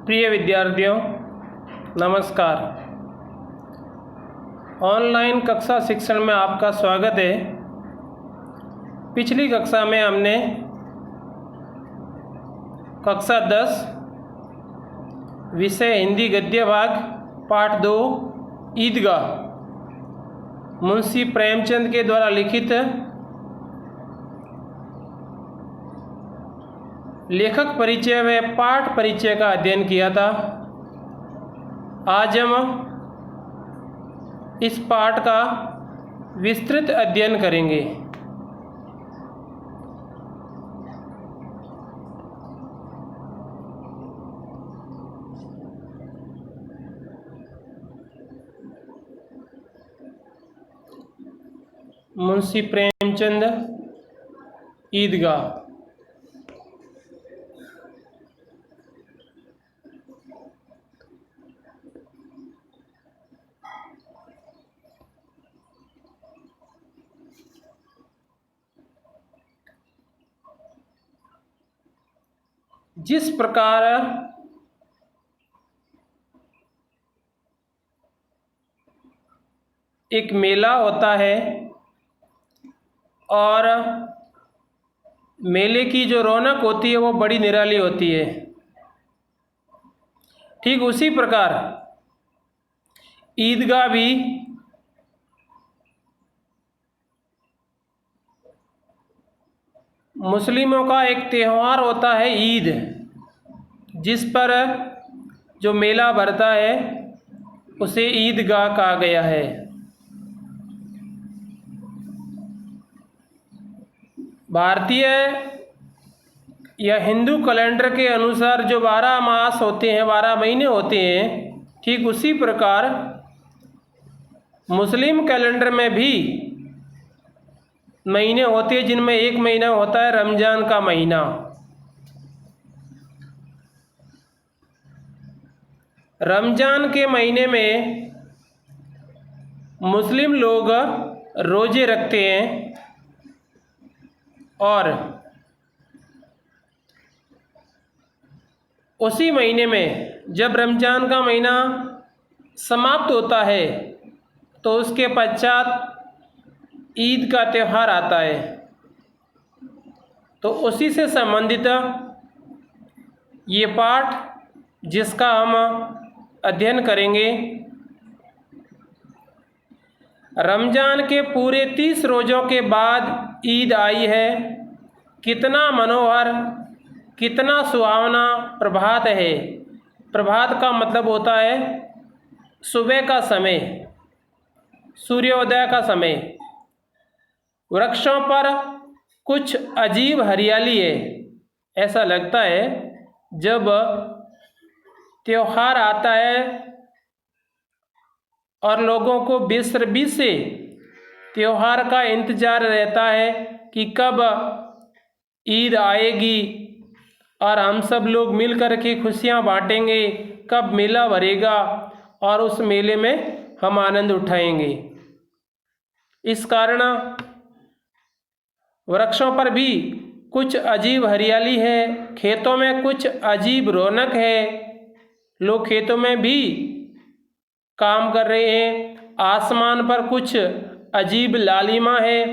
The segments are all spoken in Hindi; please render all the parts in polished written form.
प्रिय विद्यार्थियों, नमस्कार। ऑनलाइन कक्षा शिक्षण में आपका स्वागत है। पिछली कक्षा में हमने कक्षा 10 विषय हिंदी गद्य भाग पाठ 2 ईदगाह मुंशी प्रेमचंद के द्वारा लिखित लेखक परिचय व पाठ परिचय का अध्ययन किया था। आज हम इस पाठ का विस्तृत अध्ययन करेंगे। मुंशी प्रेमचंद ईदगाह। जिस प्रकार एक मेला होता है और मेले की जो रौनक होती है वो बड़ी निराली होती है, ठीक उसी प्रकार ईदगाह भी मुस्लिमों का एक त्यौहार होता है ईद, जिस पर जो मेला भरता है उसे ईदगाह कहा गया है। भारतीय या हिंदू कैलेंडर के अनुसार जो 12 मास होते हैं, 12 महीने होते हैं, ठीक उसी प्रकार मुस्लिम कैलेंडर में भी महीने होते हैं, जिनमें एक महीना होता है रमज़ान का महीना। रमज़ान के महीने में मुस्लिम लोग रोज़े रखते हैं और उसी महीने में जब रमज़ान का महीना समाप्त होता है तो उसके पश्चात ईद का त्यौहार आता है। तो उसी से संबंधित ये पाठ जिसका हम अध्ययन करेंगे, रमज़ान के पूरे 30 रोज़ों के बाद ईद आई है। कितना मनोहर, कितना सुहावना प्रभात है। प्रभात का मतलब होता है सुबह का समय, सूर्योदय का समय। वृक्षों पर कुछ अजीब हरियाली है। ऐसा लगता है जब त्योहार आता है और लोगों को बेसब्री से त्योहार का इंतज़ार रहता है कि कब ईद आएगी और हम सब लोग मिल कर के खुशियाँ बांटेंगे, कब मेला भरेगा और उस मेले में हम आनंद उठाएंगे। इस कारण वृक्षों पर भी कुछ अजीब हरियाली है, खेतों में कुछ अजीब रौनक है, लोग खेतों में भी काम कर रहे हैं। आसमान पर कुछ अजीब लालिमा है।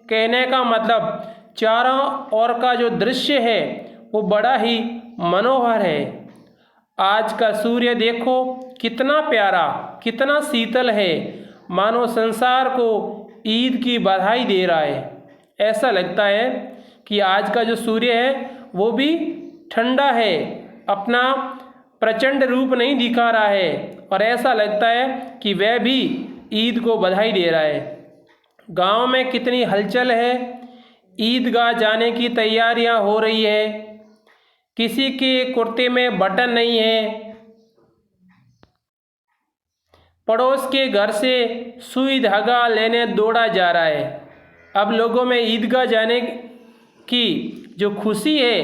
कहने का मतलब चारों ओर का जो दृश्य है वो बड़ा ही मनोहर है। आज का सूर्य देखो कितना प्यारा, कितना शीतल है, मानो संसार को ईद की बधाई दे रहा है। ऐसा लगता है कि आज का जो सूर्य है वो भी ठंडा है, अपना प्रचंड रूप नहीं दिखा रहा है और ऐसा लगता है कि वह भी ईद को बधाई दे रहा है। गांव में कितनी हलचल है। ईदगाह जाने की तैयारियां हो रही है। किसी के कुर्ते में बटन नहीं है। पड़ोस के घर से सुई धागा लेने दौड़ा जा रहा है। अब लोगों में ईदगाह जाने की जो खुशी है,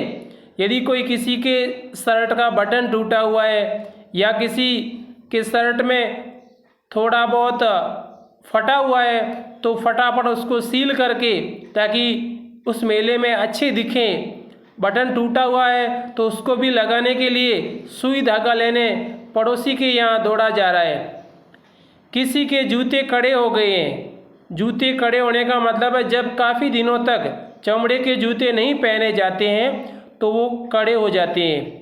यदि कोई किसी के शर्ट का बटन टूटा हुआ है या किसी के शर्ट में थोड़ा बहुत फटा हुआ है तो फटाफट उसको सील करके, ताकि उस मेले में अच्छे दिखें, बटन टूटा हुआ है तो उसको भी लगाने के लिए सुई धागा लेने पड़ोसी के यहाँ दौड़ा जा रहा है। किसी के जूते कड़े हो गए हैं। जूते कड़े होने का मतलब है जब काफ़ी दिनों तक चमड़े के जूते नहीं पहने जाते हैं तो वो कड़े हो जाते हैं।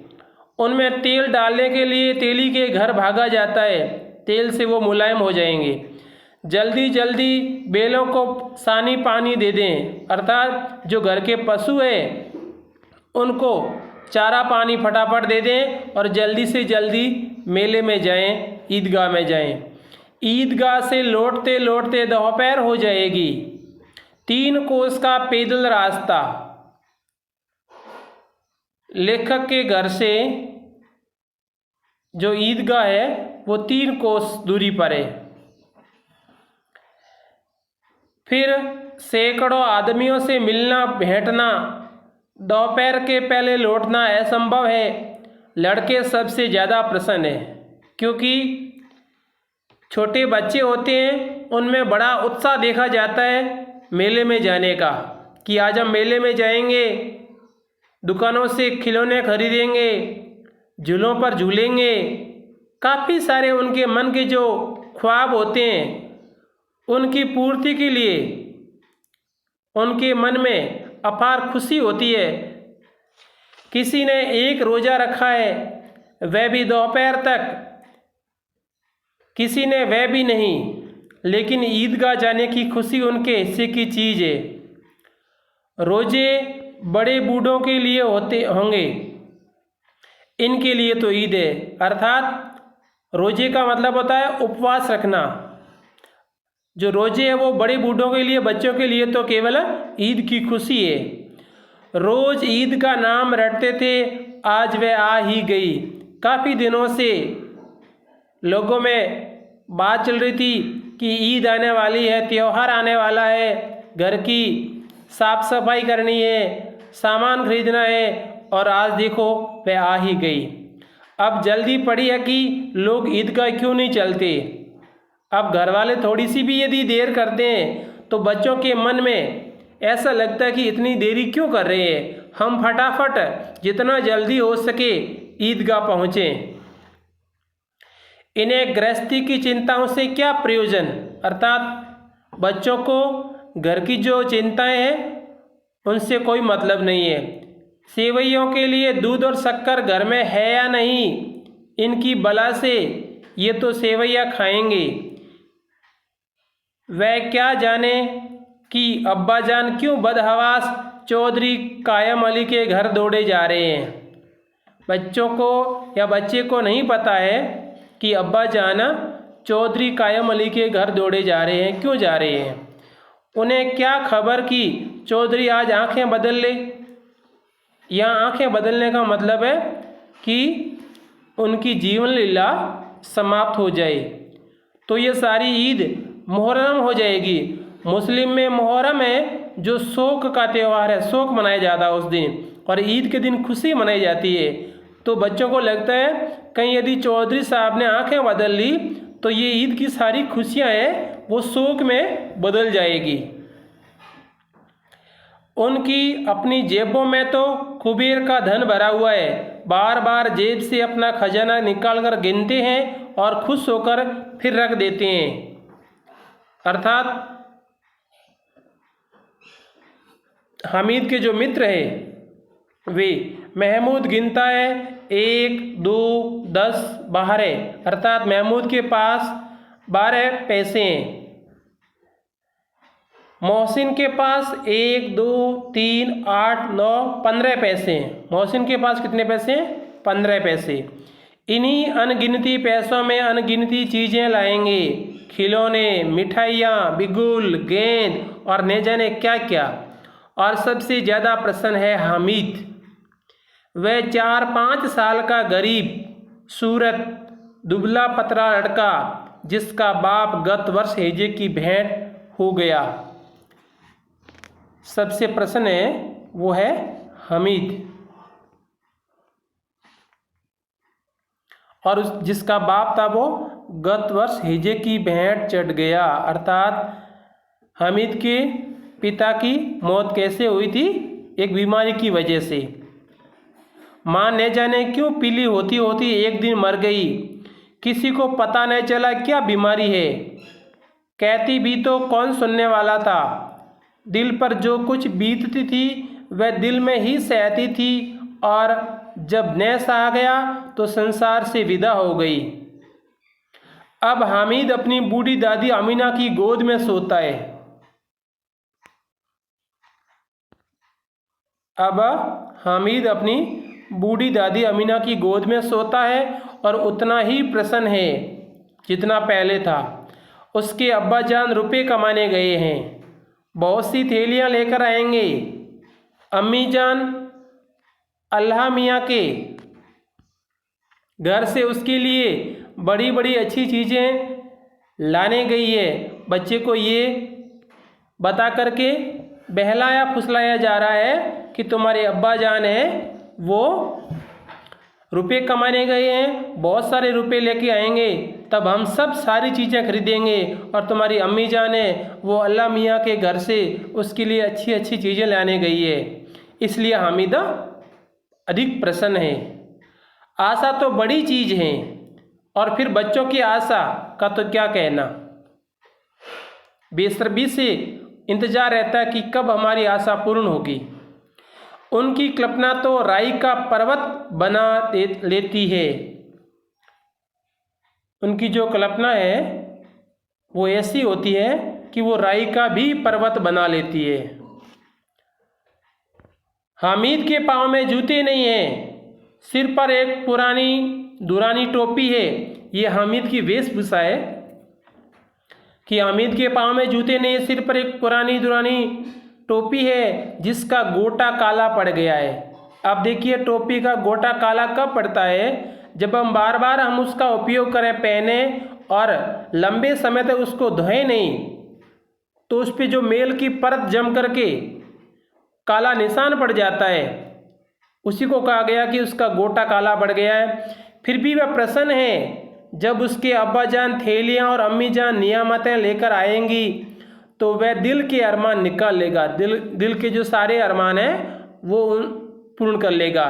उनमें तेल डालने के लिए तेली के घर भागा जाता है, तेल से वो मुलायम हो जाएंगे। जल्दी जल्दी बैलों को सानी पानी दे दें, अर्थात जो घर के पशु हैं उनको चारा पानी फटाफट दे दें और जल्दी से जल्दी मेले में जाएं, ईदगाह में जाएं। ईदगाह से लौटते लौटते दोपहर हो जाएगी। 3 कोस का पैदल रास्ता। लेखक के घर से जो ईदगाह है वो 3 कोस दूरी पर है। फिर सैकड़ों आदमियों से मिलना भेंटना, दोपहर के पहले लौटना असंभव है। लड़के सबसे ज़्यादा प्रसन्न हैं क्योंकि छोटे बच्चे होते हैं, उनमें बड़ा उत्साह देखा जाता है मेले में जाने का कि आज हम मेले में जाएंगे, दुकानों से खिलौने खरीदेंगे, झूलों पर झूलेंगे। काफ़ी सारे उनके मन के जो ख्वाब होते हैं उनकी पूर्ति के लिए उनके मन में अपार खुशी होती है। किसी ने एक रोज़ा रखा है, वह भी दोपहर तक, किसी ने वह भी नहीं, लेकिन ईदगाह जाने की खुशी उनके हिस्से की चीज़ है। रोज़े बड़े बूढ़ों के लिए होंगे, इनके लिए तो ईद है। अर्थात रोज़े का मतलब होता है उपवास रखना। जो रोज़े है वो बड़े बूढ़ों के लिए, बच्चों के लिए तो केवल ईद की खुशी है। रोज़ ईद का नाम रटते थे, आज वह आ ही गई। काफ़ी दिनों से लोगों में बात चल रही थी कि ईद आने वाली है, त्यौहार आने वाला है, घर की साफ सफाई करनी है, सामान खरीदना है, और आज देखो वह आ ही गई। अब जल्दी पड़ी है कि लोग ईदगाह क्यों नहीं चलते। अब घर वाले थोड़ी सी भी यदि देर करते हैं तो बच्चों के मन में ऐसा लगता है कि इतनी देरी क्यों कर रहे हैं, हम फटाफट जितना जल्दी हो सके ईदगाह पहुँचें। इन्हें गृहस्थी की चिंताओं से क्या प्रयोजन, अर्थात बच्चों को घर की जो चिंताएं हैं उनसे कोई मतलब नहीं है। सेवैयों के लिए दूध और शक्कर घर में है या नहीं, इनकी बला से ये तो सेवैया खाएंगे। वह क्या जाने कि अब्बा जान क्यों बदहवास चौधरी कायम अली के घर दौड़े जा रहे हैं। बच्चों को या बच्चे को नहीं पता है कि अब्बा जान चौधरी कायम अली के घर दौड़े जा रहे हैं, क्यों जा रहे हैं। उन्हें क्या खबर कि चौधरी आज आंखें बदल ले। यहाँ आंखें बदलने का मतलब है कि उनकी जीवन लीला समाप्त हो जाए। तो ये सारी ईद मुहर्रम हो जाएगी। मुस्लिम में मुहर्रम है जो शोक का त्यौहार है, शोक मनाया जाता है उस दिन, और ईद के दिन खुशी मनाई जाती है। तो बच्चों को लगता है कहीं यदि चौधरी साहब ने आंखें बदल ली तो ये ईद की सारी खुशियां हैं वो शोक में बदल जाएगी। उनकी अपनी जेबों में तो कुबेर का धन भरा हुआ है, बार बार जेब से अपना खजाना निकाल कर गिनते हैं और खुश होकर फिर रख देते हैं। अर्थात हामिद के जो मित्र हैं वे महमूद गिनता है 1, 2, 10, 12, अर्थात महमूद के पास 12 पैसे हैं। मोहसिन के पास 1, 2, 3, 8, 9, 15 पैसे हैं। मोहसिन के पास कितने पैसे हैं? 15 पैसे। इन्हीं अनगिनती पैसों में अनगिनती चीज़ें लाएंगे, खिलौने, मिठाइयाँ, बिगुल, गेंद और न जाने क्या क्या। और सबसे ज़्यादा प्रसन्न है हामिद। वह 4-5 साल का गरीब सूरत दुबला पतला लड़का जिसका बाप गत वर्ष हेजे की भेंट हो गया, सबसे प्रसन्न है वो है हामिद। और जिसका बाप था वो गत वर्ष हेजे की भेंट चढ़ गया, अर्थात हामिद के पिता की मौत कैसे हुई थी? एक बीमारी की वजह से। माँ न जाने क्यों पीली होती होती एक दिन मर गई। किसी को पता नहीं चला क्या बीमारी है। कहती भी तो कौन सुनने वाला था। दिल पर जो कुछ बीतती थी वह दिल में ही सहती थी, और जब नैस आ गया तो संसार से विदा हो गई। अब हामिद अपनी बूढ़ी दादी अमीना की गोद में सोता है। अब हामिद अपनी बूढ़ी दादी अमीना की गोद में सोता है और उतना ही प्रसन्न है जितना पहले था। उसके अब्बा जान रुपये कमाने गए हैं, बहुत सी थैलियाँ लेकर आएंगे। अम्मी जान अल्लाह मियाँ के घर से उसके लिए बड़ी बड़ी अच्छी चीज़ें लाने गई है। बच्चे को ये बता करके बहलाया फुसलाया जा रहा है कि तुम्हारे अब्बा जान है वो रुपये कमाने गए हैं, बहुत सारे रुपये लेके आएंगे, तब हम सब सारी चीज़ें खरीदेंगे। और तुम्हारी अम्मी जान है वो अल्लाह मियाँ के घर से उसके लिए अच्छी अच्छी चीज़ें लाने गई है। इसलिए हामिदा अधिक प्रसन्न है। आशा तो बड़ी चीज़ है, और फिर बच्चों की आशा का तो क्या कहना। बेसब्री से इंतज़ार रहता है कि कब हमारी आशा पूर्ण होगी। उनकी कल्पना तो राई का पर्वत बना लेती है। उनकी जो कल्पना है वो ऐसी होती है कि वो राई का भी पर्वत बना लेती है। हामिद के पाँव में जूते नहीं हैं, सिर पर एक पुरानी दुरानी टोपी है। ये हामिद की वेशभूषा है कि हामिद के पाँव में जूते नहीं, सिर पर एक पुरानी दुरानी टोपी है जिसका गोटा काला पड़ गया है। अब देखिए टोपी का गोटा काला कब पड़ता है, जब हम बार बार हम उसका उपयोग करें, पहने और लंबे समय तक उसको धोएं नहीं, तो उस पर जो मेल की परत जम करके काला निशान पड़ जाता है। उसी को कहा गया कि उसका गोटा काला पड़ गया है। फिर भी वह प्रसन्न है। जब उसके अब्बा जान थैलियाँ और अम्मी जान नियामतें लेकर आएंगी तो वह दिल के अरमान निकाल लेगा। दिल के जो सारे अरमान हैं वो पूर्ण कर लेगा।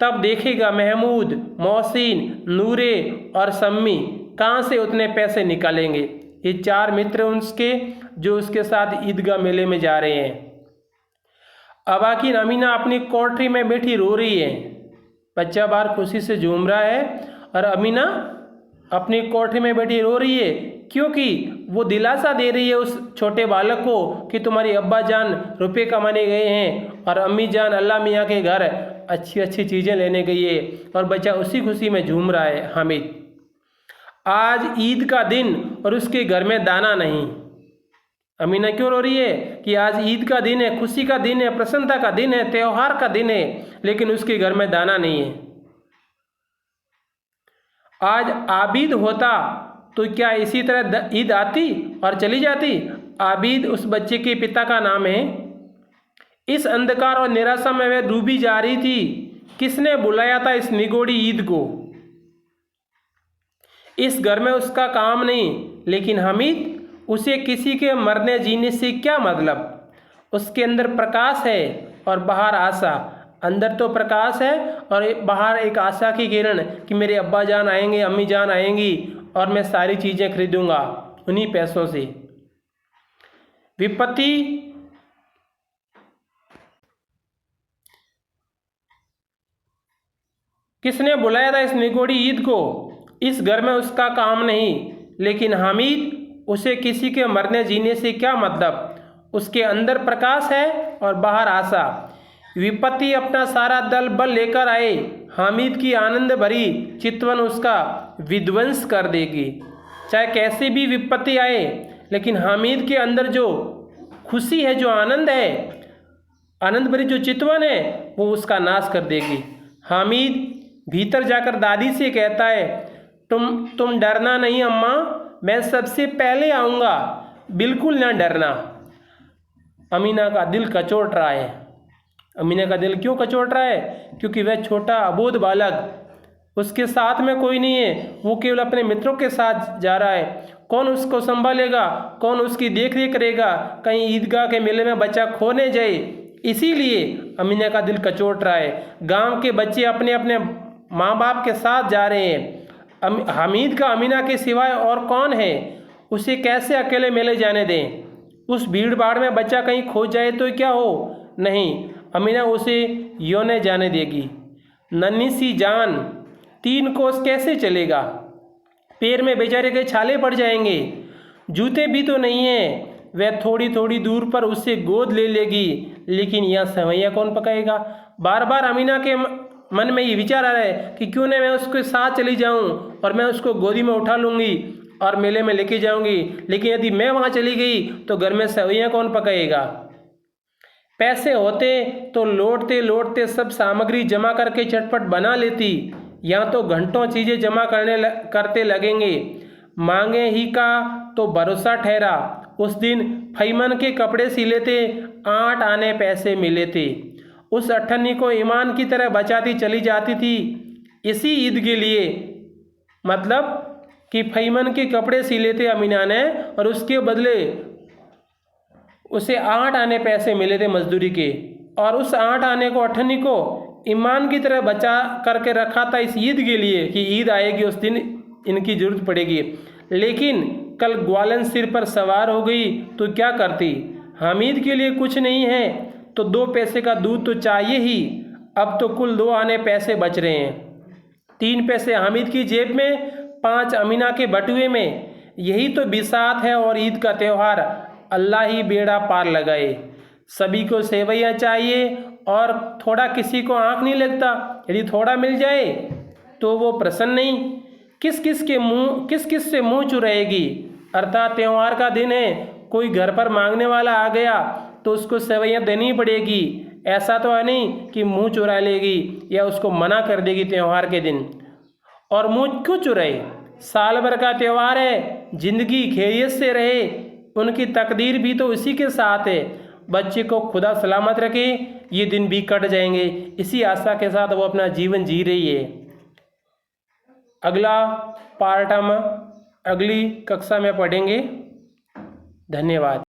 तब देखेगा महमूद, मोहसिन, नूरे और सम्मी कहाँ से उतने पैसे निकालेंगे। ये 4 मित्र उसके जो उसके साथ ईदगाह मेले में जा रहे हैं। अबाकिन अमीना अपनी कोठरी में बैठी रो रही है। बच्चा बाहर खुशी से झूम रहा है और अमीना अपनी कोठरी में बैठी रो रही है, क्योंकि वो दिलासा दे रही है उस छोटे बालक को कि तुम्हारी अब्बा जान रुपये कमाने गए हैं और अम्मी जान अल्लाह मियाँ के घर अच्छी अच्छी चीज़ें लेने गई है। और बच्चा उसी खुशी में झूम रहा है। हामिद आज ईद का दिन और उसके घर में दाना नहीं। अमीना क्यों रो रही है कि आज ईद का दिन है, खुशी का दिन है, प्रसन्नता का दिन है, त्योहार का दिन है, लेकिन उसके घर में दाना नहीं है। आज आबिद होता तो क्या इसी तरह ईद आती और चली जाती। आबिद उस बच्चे के पिता का नाम है। इस अंधकार और निराशा में वह डूबी जा रही थी। किसने बुलाया था इस निगोड़ी ईद को। इस घर में उसका काम नहीं, लेकिन हामिद उसे किसी के मरने जीने से क्या मतलब। उसके अंदर प्रकाश है और बाहर आशा। अंदर तो प्रकाश है और बाहर एक आशा की किरण कि मेरे अब्बा जान आएंगे, अम्मी जान आएंगी और मैं सारी चीज़ें खरीदूंगा उन्हीं पैसों से। विपत्ति किसने बुलाया था इस निगोड़ी ईद को। इस घर में उसका काम नहीं, लेकिन हामिद उसे किसी के मरने जीने से क्या मतलब। उसके अंदर प्रकाश है और बाहर आशा। विपत्ति अपना सारा दल बल लेकर आए, हामिद की आनंद भरी चितवन उसका विध्वंस कर देगी। चाहे कैसी भी विपत्ति आए, लेकिन हामिद के अंदर जो खुशी है, जो आनंद है, आनंद भरी जो चितवन है, वो उसका नाश कर देगी। हामिद भीतर जाकर दादी से कहता है, तुम डरना नहीं अम्मा, मैं सबसे पहले आऊँगा, बिल्कुल ना डरना। अमीना का दिल कचोट रहा है। अमीना का दिल क्यों कचोट रहा है, क्योंकि वह छोटा अबोध बालक, उसके साथ में कोई नहीं है, वो केवल अपने मित्रों के साथ जा रहा है। कौन उसको संभालेगा, कौन उसकी देख रेख करेगा। कहीं ईदगाह के मेले में बच्चा खो नहीं जाए, इसीलिए अमीना का दिल कचोट रहा है। गांव के बच्चे अपने अपने माँ बाप के साथ जा रहे हैं। हमीद का अमीना के सिवाय और कौन है, उसे कैसे अकेले मेले जाने दें। उस भीड़ भाड़ में बच्चा कहीं खो जाए तो क्या हो, नहीं, अमीना उसे यों जाने देगी। नन्ही सी जान 3 कोस कैसे चलेगा, पैर में बेचारे के छाले पड़ जाएंगे, जूते भी तो नहीं है। वह थोड़ी थोड़ी दूर पर उससे गोद ले लेगी, लेकिन यह सेवैयाँ कौन पकाएगा। बार बार अमीना के मन में ये विचार आ रहा है कि क्यों न मैं उसके साथ चली जाऊं और मैं उसको गोदी में उठा लूँगी और मेले में लेके जाऊंगी, लेकिन यदि मैं वहाँ चली गई तो घर में सेवैयाँ कौन पकाएगा। पैसे होते तो लौटते लौटते सब सामग्री जमा करके चटपट बना लेती, यहाँ तो घंटों चीज़ें जमा करते लगेंगे। मांगे ही का तो भरोसा ठहरा। उस दिन फईमन के कपड़े सिले थे, 8 आने पैसे मिले थे। उस अठन्नी को ईमान की तरह बचाती चली जाती थी इसी ईद के लिए। मतलब कि फईमन के कपड़े सिले थे अमीना ने और उसके बदले उसे 8 आने पैसे मिले थे मजदूरी के, और उस 8 आने को अठन्नी को ईमान की तरह बचा करके रखा था इस ईद के लिए कि ईद आएगी उस दिन इनकी ज़रूरत पड़ेगी। लेकिन कल ग्वालन सिर पर सवार हो गई तो क्या करती। हामिद के लिए कुछ नहीं है तो 2 पैसे का दूध तो चाहिए ही। अब तो कुल 2 आने पैसे बच रहे हैं, 3 पैसे हामिद की जेब में, 5 अमीना के बटुए में। यही तो बिसात है और ईद का त्यौहार। अल्लाह ही बेड़ा पार लगाए। सभी को सेवैयाँ चाहिए और थोड़ा किसी को आँख नहीं लगता। यदि थोड़ा मिल जाए तो वो प्रसन्न नहीं। किस किस से मुँह चुराएगी। अर्थात त्यौहार का दिन है, कोई घर पर मांगने वाला आ गया तो उसको सेवैयाँ देनी पड़ेगी। ऐसा तो है नहीं कि मुँह चुरा लेगी या उसको मना कर देगी त्यौहार के दिन। और मुँह क्यों चुराए, साल भर का त्यौहार है, जिंदगी खैरियत से रहे, उनकी तकदीर भी तो इसी के साथ है। बच्चे को खुदा सलामत रखे, ये दिन भी कट जाएंगे, इसी आशा के साथ वो अपना जीवन जी रही है। अगला पार्ट हम अगली कक्षा में पढ़ेंगे। धन्यवाद।